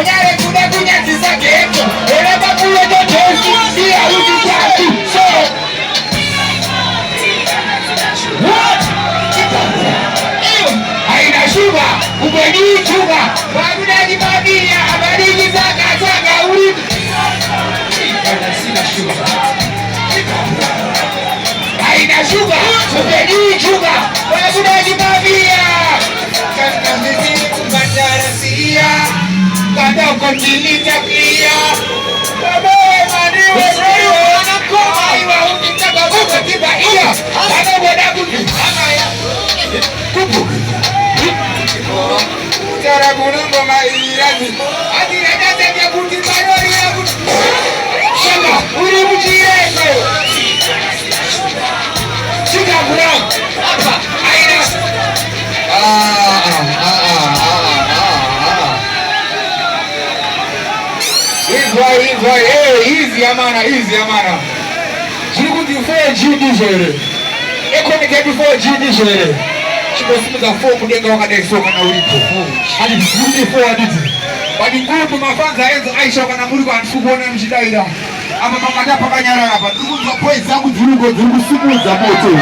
Onyare kuda kunyatisa keto. Eleba kuye totesi. Siya utitatu. So. What? Haina shuga. Ubedi shuga. Wabuna jibabia. Abadiki zaka zaka uri. Sina shuga. Haina shuga. Ubedi shuga. Wabuna jibabia. Kata mimi kumatarasiya. Kata ukotilita pia. Babae maniwe sriwe. Wanakoma iwa unitaka kuka tiba iya. Kata wadaku ama ya. Kupu. Tara bulungo mairani. Adireka teke kuti mayori ya kuti. Shaka, uri mujireko. Shika bro. Apa, aina. Hivyo, easy amana. Chikuti 4G dizere. Ekonike 4G dizere. Chikosimuza 4 kudenga wakadaisoka na ulipo. Hadi 4 haditi. Wadi ngumu mafanza enzo aishoka na muri kwa nsukuona mshidaida. Ama mamada pakanyara hapa. Tukuza poi zangu zirugo sumuza moto.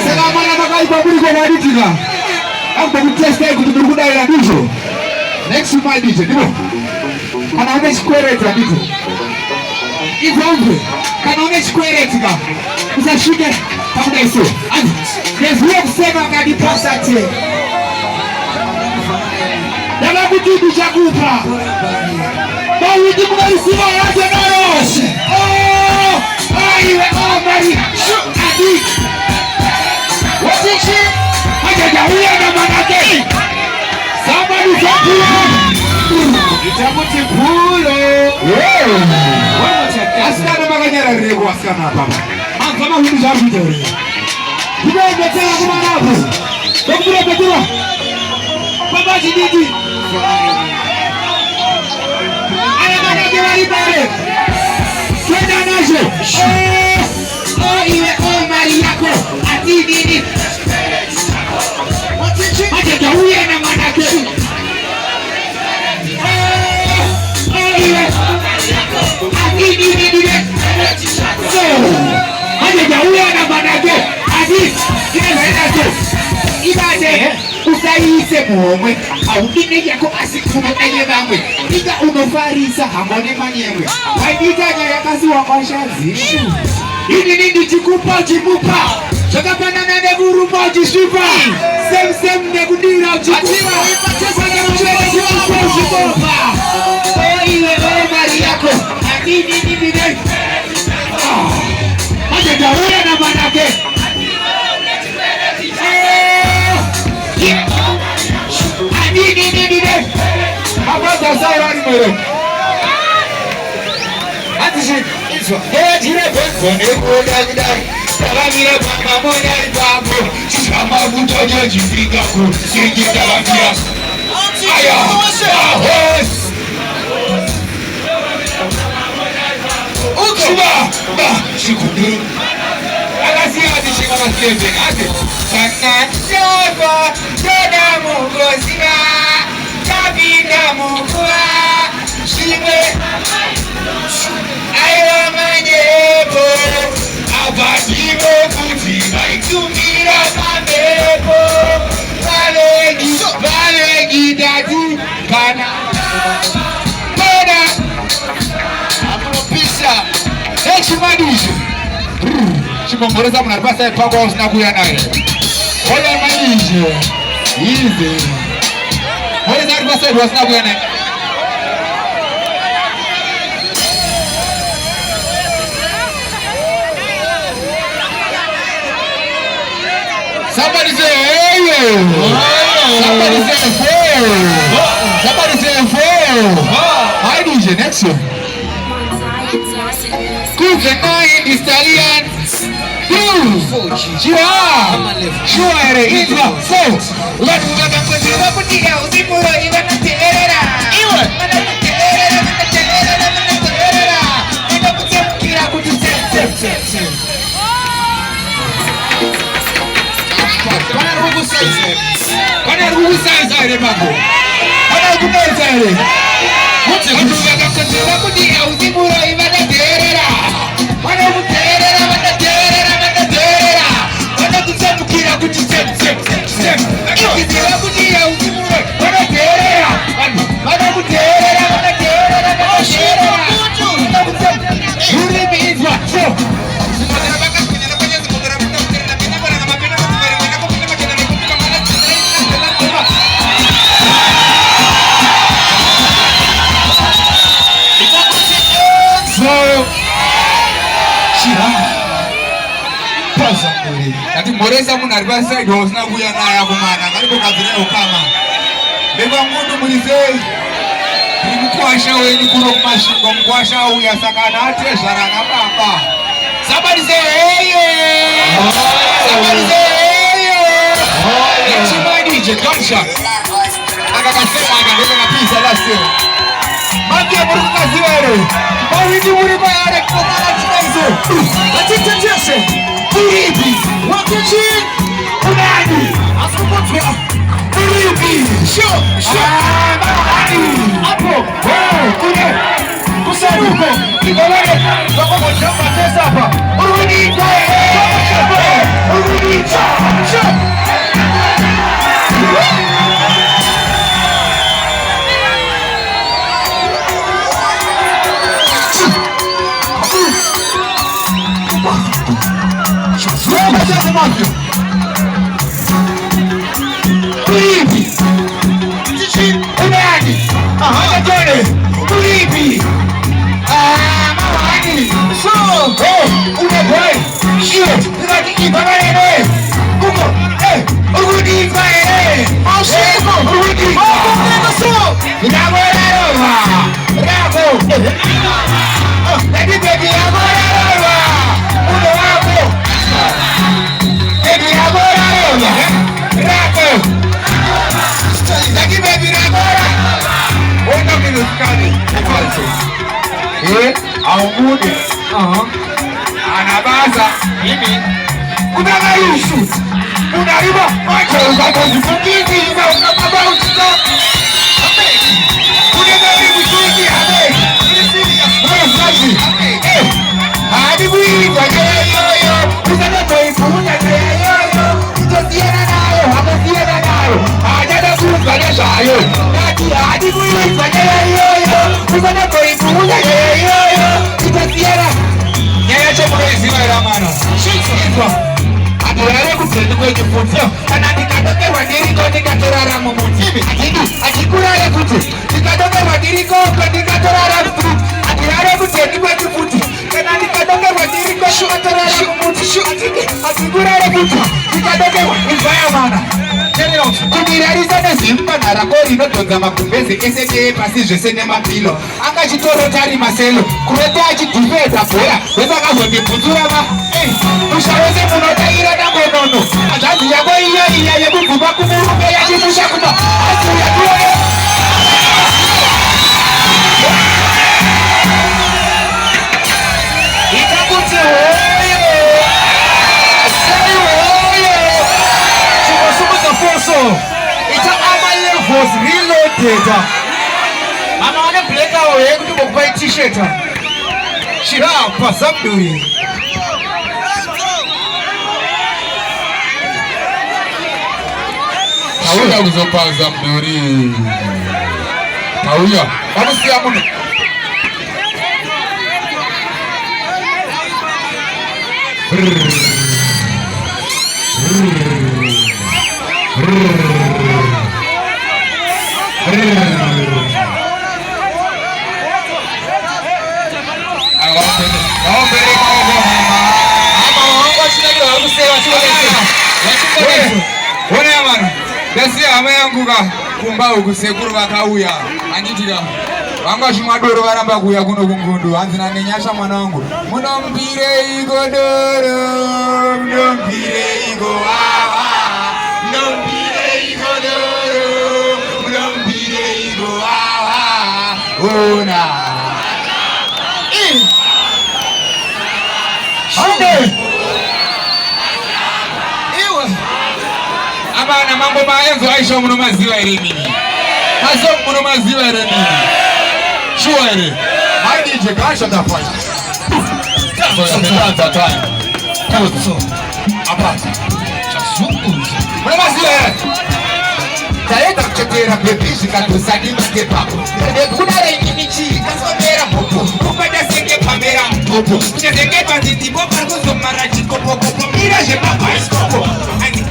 Sega mana makaipa muri kwa haditika. Hapo kutesta hiku tudukudaida ndizo. Next my DJ, ndibo. Kanaone square rate ndizo. Ivombe. Kanaone square rate ka. Usashike pamoja hizo. There's no kusema kadi pasate. Dala kujibu chakupa. Bawi jibu alisima yaje naros. Aiwe Mari. Adi. Wasichi. Hajajawia na manake. Somebody zapula. Itamuti pulo. Askana maganyara rego askana hapa. Kama huyu jambo jori. Ndio tena kwa hapo. Doktora Petro. Baba jididi. Aya bana kiwali pale. Kwenda naje. Iwe Mari yako. Ati nini? Aje jauye na manake. Iwe Ati nini? Aje jauye na manake. Ati ibade usayise muomwe awudine yako asikumo enye bamwe ika unofarisa hambone manyemwe waiditanya yakazi wakashazi ini chikupa chimupa chakapanana neguru moji shipa sem negudira chikupa wipachesa nemuchele chimupa iwe Mari yako akini nini aje jauye na manake Abada sawa ni mwere. Atishi iswa. Jire benzo ne koda. Talamira baba moja ibabu. Chama butoje jifika ku. Siji talamira. Aya. Ahos. Ukuba. Ba shikuduru. Alasi atishi kama kete. Ate. Sana jaba. Jada mungozina. Kabina mukua Shime Aiwa manyepo Abadivo kutima ikumira mamebo Balegi dati Kana Kana Amuropisha Ekshumadishu Shimongoreza munaribasa epagwa usinakuya nae Oya manishe Easy What is that message? What's not going on? Somebody say, hey! Somebody say, four! Somebody say, four! Hi, DJ, next one. Cook and nine Italian. Sure, India, so what we are going to do? What we are going to do? What Ati moresa munhu ari paside usina kuuya naye akomana ngarikogadzirawo kama beba mundu murisei ndiri mukwasha wenyu kuno kumasvingo mukwasha auya saka ana atezvara nababa somebody say hey somebody say hey chimadije gunshot akakasema akandokakapisa last year manje muri kukaziva here mawindi muri kwayare kokala chinaizo vatitendese Buribi, wakichi, unani, asikupotea. Buribi, sho, hapo, kule, kusaruko, kigolele, wako mchamba tesa hapa. Urudi Buribi, unani, akajone, buribi, mawani, so, unabwai, shit, unatiki babaene, kuko, urudi kwae, urudi, so, inagorarova, rako, baby, agorarova, uno wako, baby, agorarova, rako, lagi baby, agora, uno minuskani, aungude, anabaza, mimi, unagayushu, unariba, macho, ukakozifukizi, unakabautika, unagari mchuki, hadi mwili kwa yoyo, usanato ifunya yoyo, itosiana nayo, hakosiana nayo, hajada kufanya shayo, hadi mwili kwa yoyo, usanato ifunya yoyo, itosiana. Nyayache mwezi wa ramana, shikwa. Adorare kutendo kwenye funzo, anandikatoke wadiriko nikatorara mumutimi, akikurare kuti, nikatoke wadiriko nikatorara mumutimi, adorare kutendo kwenye funzo, anandikatoke wadiriko nikatorara mumutimi, akikurare kuti, nikatoke wadiriko mana. Kudirariza nezimba narakori nodonza makumbezi esete pasi zvese nemapilo anga chitoro tari maselo kureta achidhifedza bhora wesakazondibvunzura mushawese munotaira dangonono azvanzi yako iya yekubvumba kumurume yachimusha kuma aziuya tuone itakuti ita ama levels reloaded. Mama wane bleka oye kuti bokupa t-shirt. Chirapa Zamduri. Tauya kuzopa Zamduri. Tauya. Wamusiya muno. kumba ukusekuru vakauya anditika vanga chimwadoro varamba kuuya kuno kungundu hanzina nenyasha mwana wangu munombireiko doro munombireiko wawa munombireiko doro munombireiko wawa ona abana mambo maenzo aisha munomaziva ere nini haso munomaziva ere nini shuwa ere haidije kasha tafanya soya time kuzo apata chazunguza munomaziva ere taenda kuchetera bebishi katosani makepapo nekudare imichi kasomera popo ukada senge pamera popo unezenge panzitipo parkuzomara chikopokopo mira zvemabhaiskopo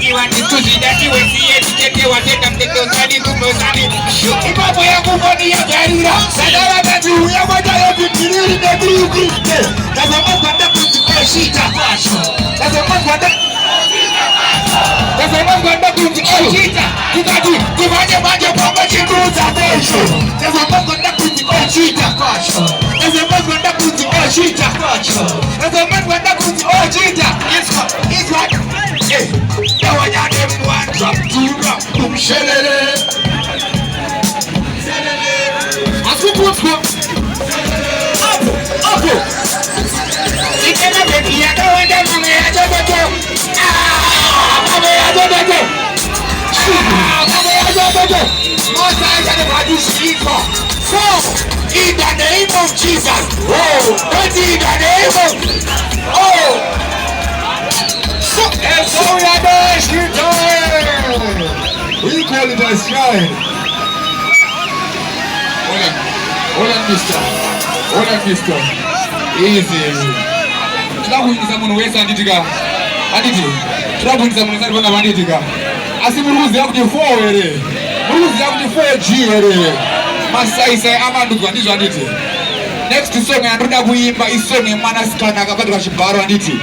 iwani tuzvidati wesiye tichete watenda mtekosani kumosani ipapo yakufoni yagarira sadara tati uya matayotitiriri nebiibiite tazamazwanda kutipeshita kwasho tazamazwanda Nasema kwenda kujiita. Kikati kifanye manje kwamba chinduza kesho. Nasema kwenda kujiita. Nasema kwenda kujiita. Nasema kwenda kujiita. It's what? Eh. Yawanyane mwanja mtura kumshelele. Asikupusko. Apo. Ikena beki ya kawanda mame ya jojojo. Mame ya jojojo. Mame ya jojojo. Most I can imagine speaker. So, in the name of Jesus. Oh, not in the name of. Oh. So, and so we are doing shit time. We call it a shrine. Hold on, mister. Easy. Tulakuingiza muno wesa anditika. Anditi. Tulakuingiza muno sari bana banditika. Asi muruzi yakuti 4 ere. Muruzi yakuti 4G ere. Masai amanduka ndizvo anditi. Next song yandoda kuimba isong yemwana sikana akabadwa chibharo anditi.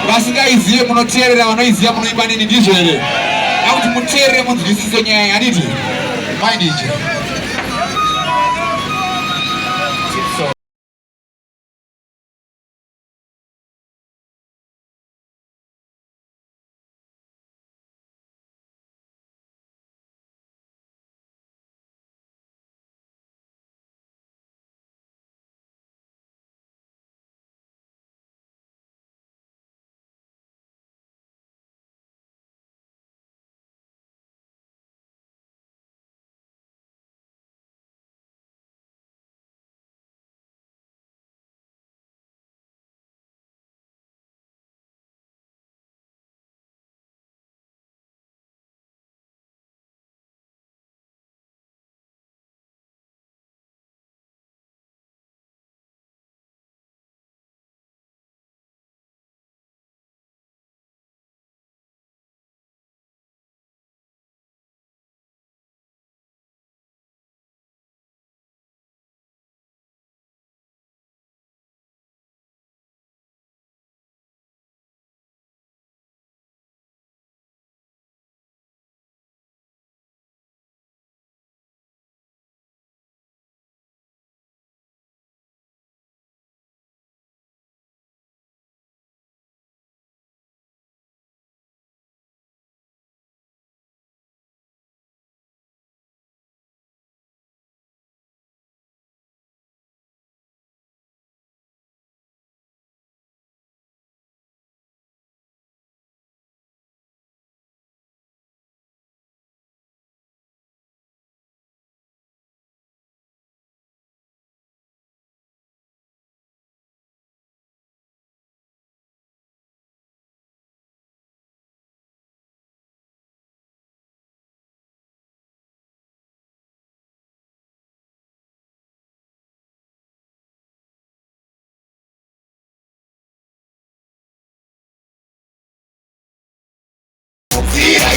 Vasingaizive munoteerera vanoiziva munoimba nini ndizvo ere. Yakuti muteerere munzwisise nyaya anditi. Mind ichi.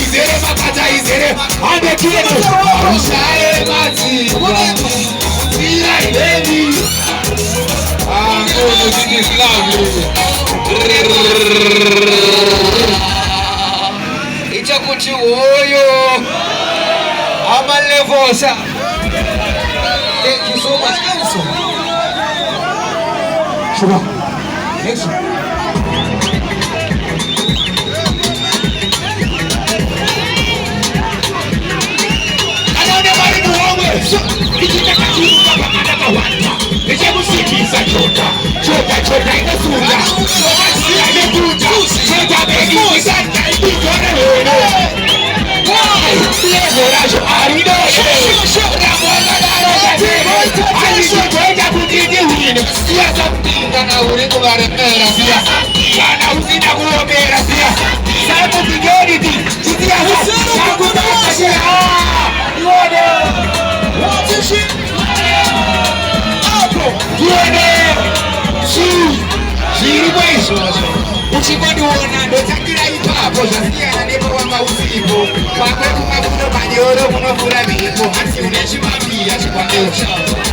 Izere makata izere ande kieno ushare mati Zira baby no this is lovely Ichakuchi oyo amalevosa Thank you so much Nelson Shuba Nelson Ichakusikiza chota inasunda Chota inekuta Chota begiza Ikone wene Levorajo aridoshe Ramona daroga Alishotoja kutiti wine Siasa mtinga na uriko baremera siasa Kana usina kuomera siasa Sabu security Siasa Sabu bakashira Iwane What is it? Uchikodiona ndotakira ipapo zvasiyana nepawanga usipo pakwe kumabudo manyoro kunovhura mhepo asi une chimamira chikwandosha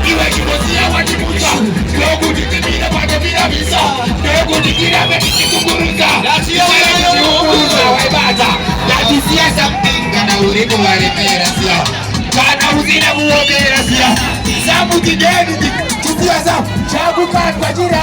iwe chinoziya watimuta ndokutikimira patomiramisa ndokudikira petichikukuruka ndatiyokuchiukuruza waibata kisiasa mpinga na ulipo walemera siya kana uzina muogera siya samu jideni kisiasa chagu kwa jira